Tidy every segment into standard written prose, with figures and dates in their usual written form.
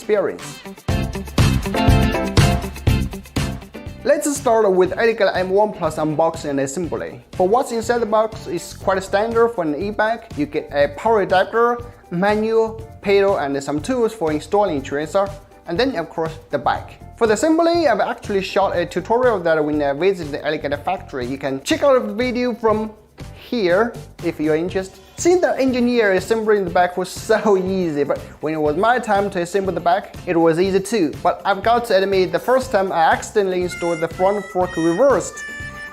experience. Let's start with Eleglide M1 Plus unboxing and assembly. For what's inside the box is quite standard for an e-bike. You get a power adapter, manual, pedal, and some tools for installing tracer, and then of course the bike. For the assembly, I've actually shot a tutorial that when I visited the Eleglide factory. You can check out the video from here if you're interested. Seeing the engineer assembling the bike was so easy, but when it was my time to assemble the bike, it was easy too. But I've got to admit, the first time I accidentally installed the front fork reversed.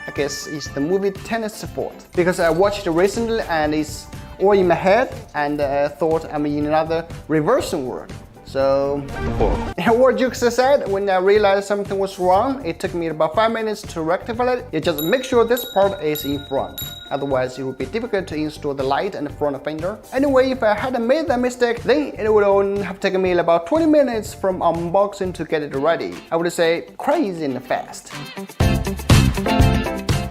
I guess it's the movie Tennis fault. Because I watched it recently and it's all in my head, and I thought I'm in another reversing world. So, what jokes aside, when I realized something was wrong, it took me about 5 minutes to rectify it. You just make sure this part is in front. Otherwise, it would be difficult to install the light and the front fender. Anyway, if I hadn't made that mistake, then it would only have taken me about 20 minutes from unboxing to get it ready. I would say crazy and fast.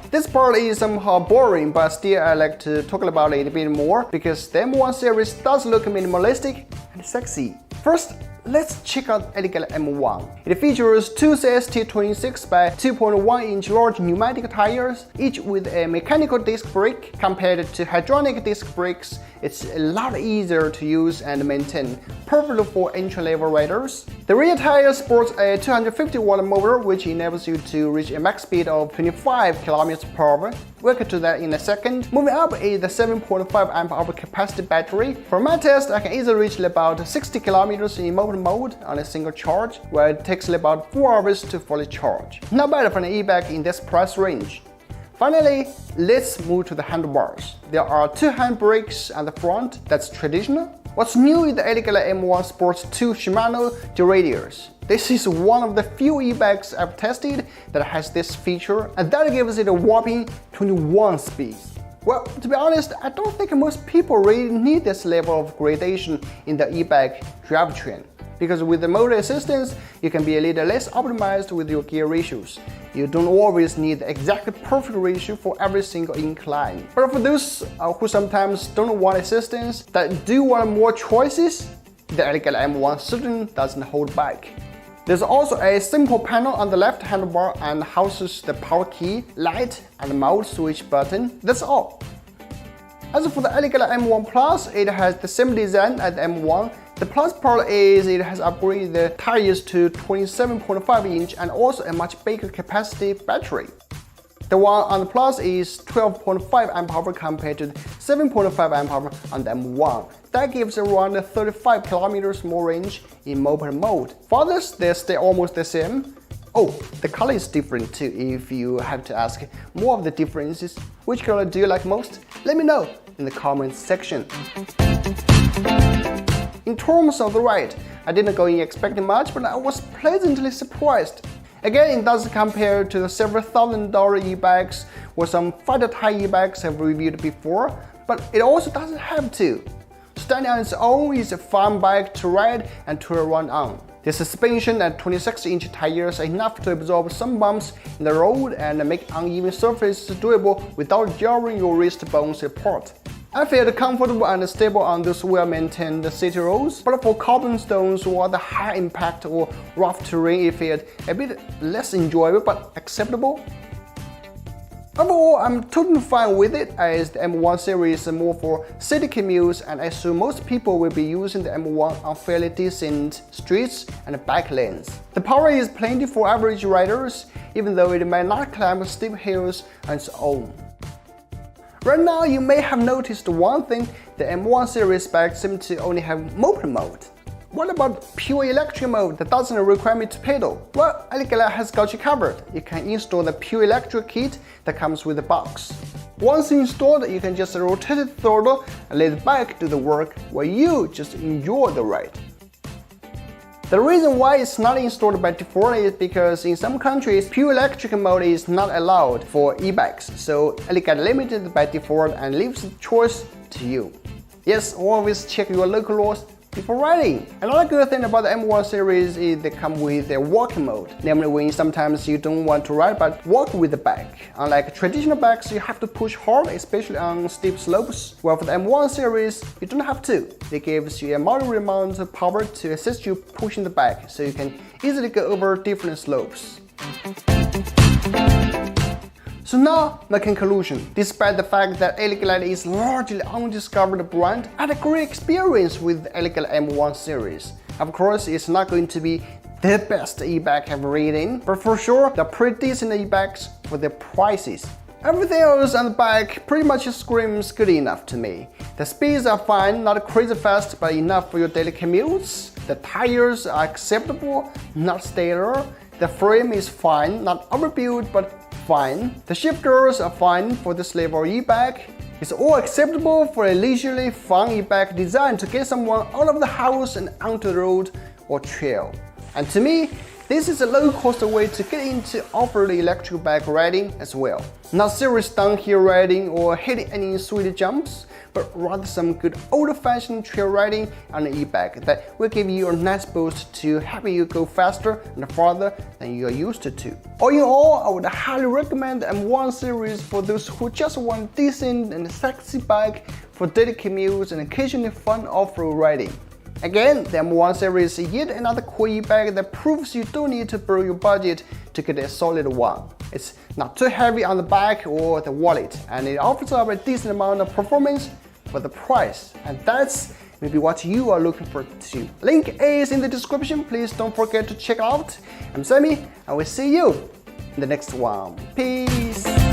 This part is somehow boring, but still I like to talk about it a bit more because the M1 series does look minimalistic and sexy. First, let's check out Eleglide M1. It features two CST26 by 2.1 inch large pneumatic tires, each with a mechanical disc brake. Compared to hydraulic disc brakes, it's a lot easier to use and maintain, perfect for entry-level riders. The rear tire sports a 250-watt motor, which enables you to reach a max speed of 25 km/h. We'll get to that in a second. Moving up is the 7.5 amp-hour capacity battery. For my test, I can easily reach about 60 km in mobile mode on a single charge, where it takes about 4 hours to fully charge. Not bad for an e-bike in this price range. Finally, let's move to the handlebars. There are two handbrakes at the front, that's traditional. What's new is the Eleglide M1 sports two Shimano radials. This is one of the few e-bikes I've tested that has this feature, and that gives it a whopping 21 speeds. Well, to be honest, I don't think most people really need this level of gradation in the e-bike drivetrain. Because with the motor assistance, you can be a little less optimized with your gear ratios. You don't always need the exactly perfect ratio for every single incline. But for those who sometimes don't want assistance, that do want more choices, the Eleglide M1 certainly doesn't hold back. There's also a simple panel on the left handlebar and houses the power key, light, and mode switch button. That's all. As for the Eleglide M1 Plus, it has the same design as the M1. The plus part is it has upgraded the tires to 27.5 inch and also a much bigger capacity battery. The one on the Plus is 12.5 amp-hour compared to 7.5 amp-hour on the M1. That gives around 35 km more range in mobile mode. For others, they stay almost the same. Oh, the color is different too. If you have to ask more of the differences, which color do you like most? Let me know in the comments section. In terms of the ride, I didn't go in expecting much, but I was pleasantly surprised. Again, it doesn't compare to the several $1,000 e-bikes or some fighter-type e-bikes I've reviewed before, but it also doesn't have to. Standing on its own is a fun bike to ride and to run on. The suspension and 26-inch tires are enough to absorb some bumps in the road and make uneven surfaces doable without jarring your wrist bones apart. I felt comfortable and stable on those well-maintained city roads, but for cobblestones or the high-impact or rough terrain, it felt a bit less enjoyable but acceptable. Overall, I'm totally fine with it, as the M1 series is more for city commutes, and I assume most people will be using the M1 on fairly decent streets and bike lanes. The power is plenty for average riders, even though it might not climb steep hills on its own. Right now, you may have noticed one thing: the M1 series bikes seem to only have moped mode. What about pure electric mode that doesn't require me to pedal? Well, Eleglide has got you covered. You can install the pure electric kit that comes with the box. Once installed, you can just rotate the throttle and let the bike do the work while you just enjoy the ride. The reason why it's not installed by default is because in some countries, pure electric mode is not allowed for e-bikes, so Eleglide limited by default and leaves the choice to you. Yes, always check your local laws for riding. Another good thing about the M1 series is they come with a walking mode, namely when sometimes you don't want to ride but walk with the bike. Unlike traditional bikes, you have to push hard, especially on steep slopes, while for the M1 series, you don't have to. It gives you a moderate amount of power to assist you pushing the bike, so you can easily go over different slopes. So now, my conclusion. Despite the fact that Eleglide is largely undiscovered brand, I had a great experience with the Eleglide M1 series. Of course, it's not going to be the best e-bike I've ridden, but for sure, they're pretty decent e-bikes for their prices. Everything else on the bike pretty much screams good enough to me. The speeds are fine, not crazy fast, but enough for your daily commutes. The tires are acceptable, not stellar. The frame is fine, not overbuilt, but fine. The shifters are fine for this level e-bike. It's all acceptable for a leisurely, fun e-bike designed to get someone out of the house and onto the road or trail. And to me, this is a low-cost way to get into off-road electric bike riding as well. Not serious downhill riding or hitting any sweet jumps, but rather some good old-fashioned trail riding on an e-bike that will give you a nice boost to help you go faster and farther than you are used to. All in all, I would highly recommend the M1 series for those who just want a decent and sexy bike for daily commutes and occasionally fun off-road riding. Again, the M1 series is yet another cool e-bike that proves you don't need to borrow your budget to get a solid one. It's not too heavy on the back or the wallet, and it offers up a decent amount of performance for the price, and that's maybe what you are looking for too. Link is in the description, please don't forget to check it out. I'm Sammy, and we'll see you in the next one. Peace!